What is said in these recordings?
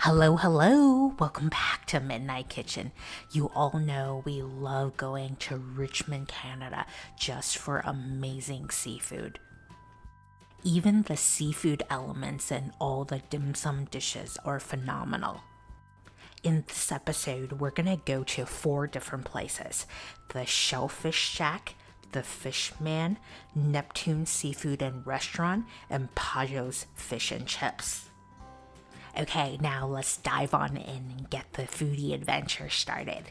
Hello, welcome back to Midnight Kitchen. You all know we love going to Richmond, Canada just for amazing seafood. Even the seafood elements in all the dim sum dishes are phenomenal. In this episode, we're gonna go to 4 different places: the Shellfish Shack, the Fishman, Neptune Seafood and Restaurant, and Pajo's Fish and Chips. Okay, now let's dive on in and get the foodie adventure started.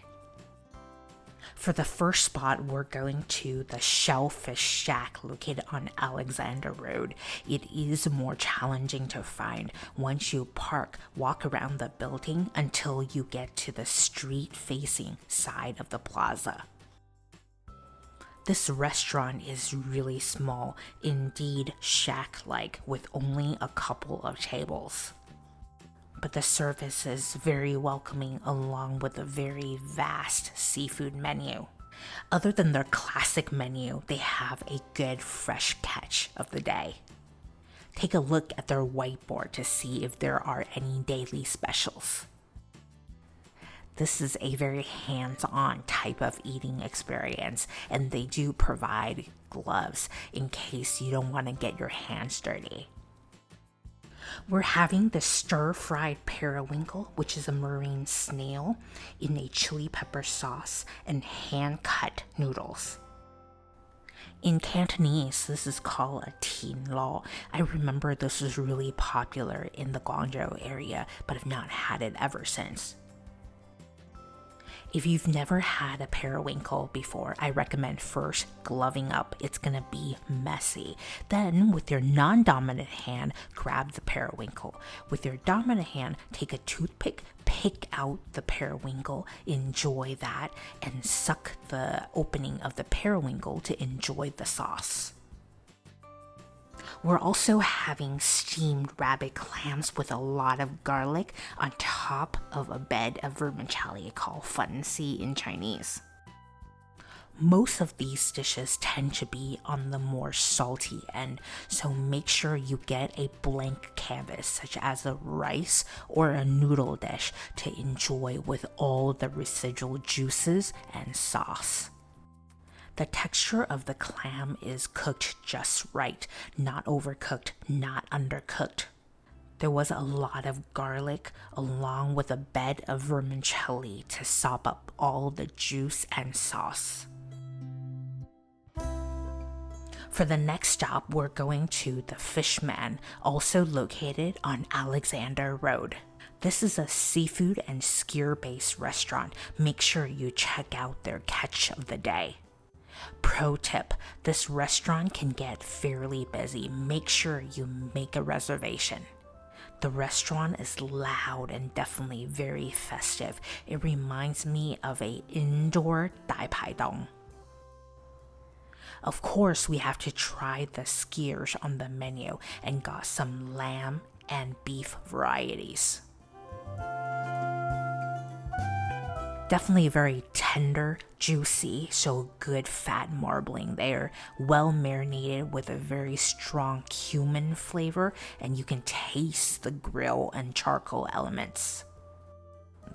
For the first spot, we're going to the Shellfish Shack located on Alexander Road. It is more challenging to find. Once you park, walk around the building until you get to the street-facing side of the plaza. This restaurant is really small, indeed shack-like, with only a couple of tables. But the service is very welcoming along with a very vast seafood menu. Other than their classic menu, they have a good fresh catch of the day. Take a look at their whiteboard to see if there are any daily specials. This is a very hands-on type of eating experience, and they do provide gloves in case you don't want to get your hands dirty. We're having the stir-fried periwinkle, which is a marine snail, in a chili pepper sauce and hand-cut noodles. In Cantonese, this is called a tin lo. I remember this was really popular in the Guangzhou area, but have not had it ever since. If you've never had a periwinkle before, I recommend first gloving up. It's gonna be messy. Then, with your non-dominant hand, grab the periwinkle. With your dominant hand, take a toothpick, pick out the periwinkle, enjoy that, and suck the opening of the periwinkle to enjoy the sauce. We're also having steamed rabbit clams with a lot of garlic on top of a bed of vermicelli called fancy in Chinese. Most of these dishes tend to be on the more salty end, so make sure you get a blank canvas such as a rice or a noodle dish to enjoy with all the residual juices and sauce. The texture of the clam is cooked just right, not overcooked, not undercooked. There was a lot of garlic along with a bed of vermicelli to sop up all the juice and sauce. For the next stop, we're going to the Fishman, also located on Alexander Road. This is a seafood and skyr-based restaurant. Make sure you check out their catch of the day. Pro tip, this restaurant can get fairly busy. Make sure you make a reservation. The restaurant is loud and definitely very festive. It reminds me of an indoor Dai Pai Dong. Of course, we have to try the skyrs on the menu and got some lamb and beef varieties. Definitely very tender, juicy, so good fat marbling there, well marinated with a very strong cumin flavor, and you can taste the grill and charcoal elements.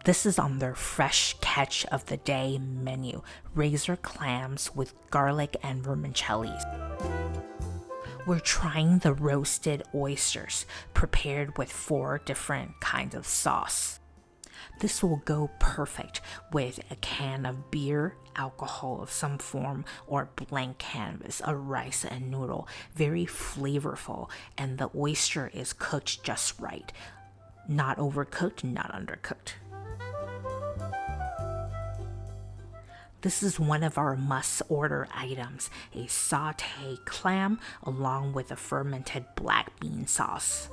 This is on their fresh catch of the day menu, razor clams with garlic and vermicelli. We're trying the roasted oysters, prepared with 4 different kinds of sauce. This will go perfect with a can of beer, alcohol of some form, or blank canvas, a rice and noodle. Very flavorful, and the oyster is cooked just right. Not overcooked, not undercooked. This is one of our must-order items, a sauté clam along with a fermented black bean sauce.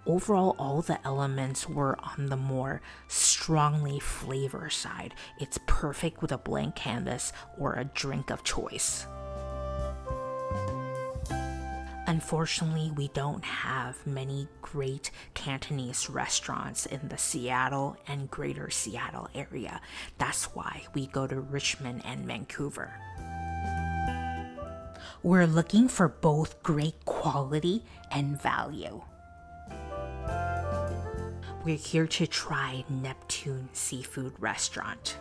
Overall, all the elements were on the more strongly flavor side. It's perfect with a blank canvas or a drink of choice. Unfortunately, we don't have many great Cantonese restaurants in the Seattle and Greater Seattle area. That's why we go to Richmond and Vancouver. We're looking for both great quality and value. We're here to try Neptune Seafood Restaurant.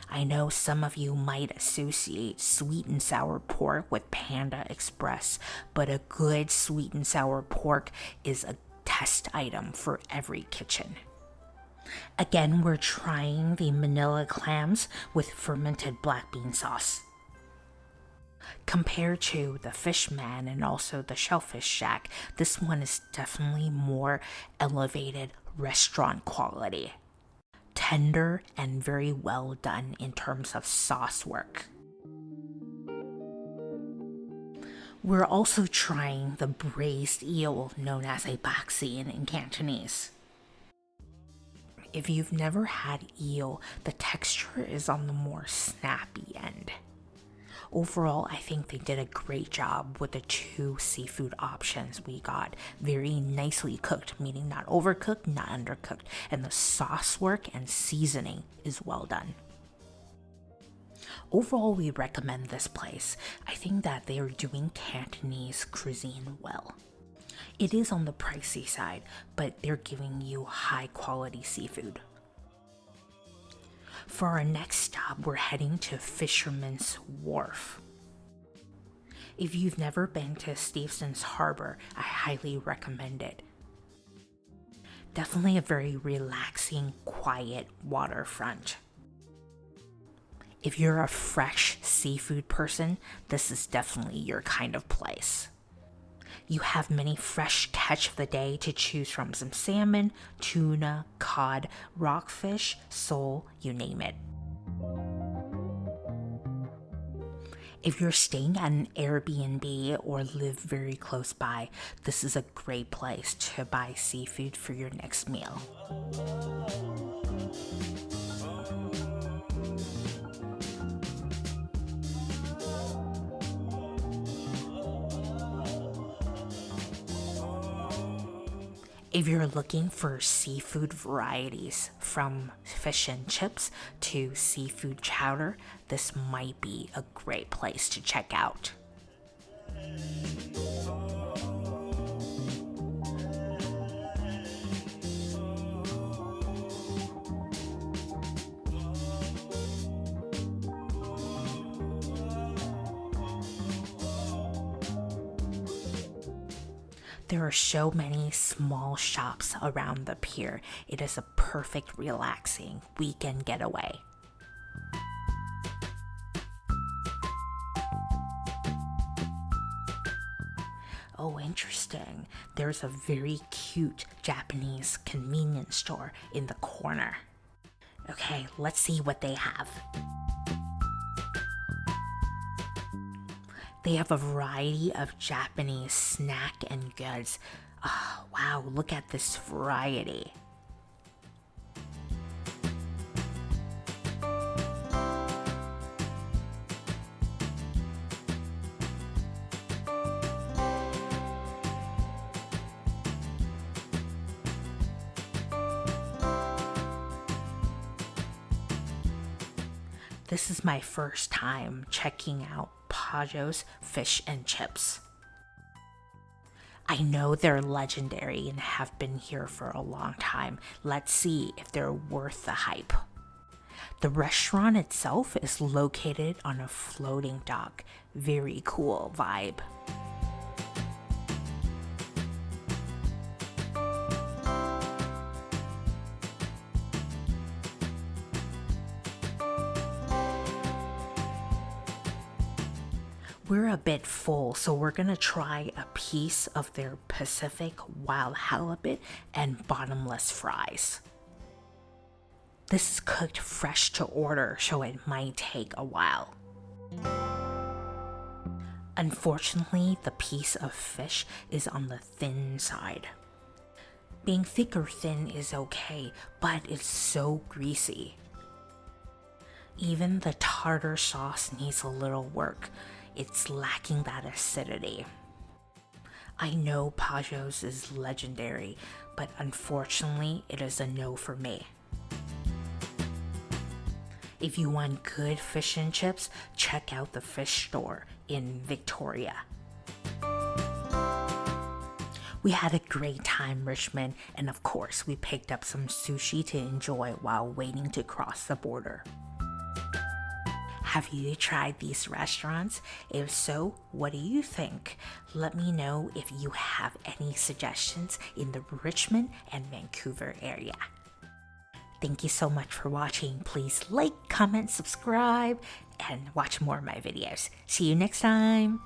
I know some of you might associate sweet and sour pork with Panda Express, but a good sweet and sour pork is a test item for every kitchen. Again, we're trying the Manila clams with fermented black bean sauce. Compared to the Fishman and also the Shellfish Shack, this one is definitely more elevated restaurant quality. Tender and very well done in terms of sauce work. We're also trying the braised eel known as a baksin in Cantonese. If you've never had eel, the texture is on the more snappy end. Overall, I think they did a great job with the 2 seafood options we got. Very nicely cooked, meaning not overcooked, not undercooked, and the sauce work and seasoning is well done. Overall, we recommend this place. I think that they are doing Cantonese cuisine well. It is on the pricey side, but they're giving you high quality seafood. For our next stop, we're heading to Fishermans Wharf. If you've never been to Stevenson's Harbor, I highly recommend it. Definitely a very relaxing, quiet waterfront. If you're a fresh seafood person, this is definitely your kind of place. You have many fresh catch of the day to choose from: some salmon, tuna, cod, rockfish, sole, you name it. If you're staying at an Airbnb or live very close by, this is a great place to buy seafood for your next meal. If you're looking for seafood varieties from fish and chips to seafood chowder, this might be a great place to check out. There are so many small shops around the pier. It is a perfect relaxing weekend getaway. Oh, interesting. There's a very cute Japanese convenience store in the corner. Okay, let's see what they have. They have a variety of Japanese snack and goods. Oh, wow, look at this variety. This is my first time checking out Pajo's Fish and Chips. I know they're legendary and have been here for a long time. Let's see if they're worth the hype. The restaurant itself is located on a floating dock. Very cool vibe. We're a bit full, so we're gonna try a piece of their Pacific wild halibut and bottomless fries. This is cooked fresh to order, so it might take a while. Unfortunately, the piece of fish is on the thin side. Being thick or thin is okay, but it's so greasy. Even the tartar sauce needs a little work. It's lacking that acidity. I know Pajo's is legendary, but unfortunately, it is a no for me. If you want good fish and chips, check out the fish store in Victoria. We had a great time, Richmond, and of course, we picked up some sushi to enjoy while waiting to cross the border. Have you tried these restaurants? If so, what do you think? Let me know if you have any suggestions in the Richmond and Vancouver area. Thank you so much for watching. Please like, comment, subscribe, and watch more of my videos. See you next time.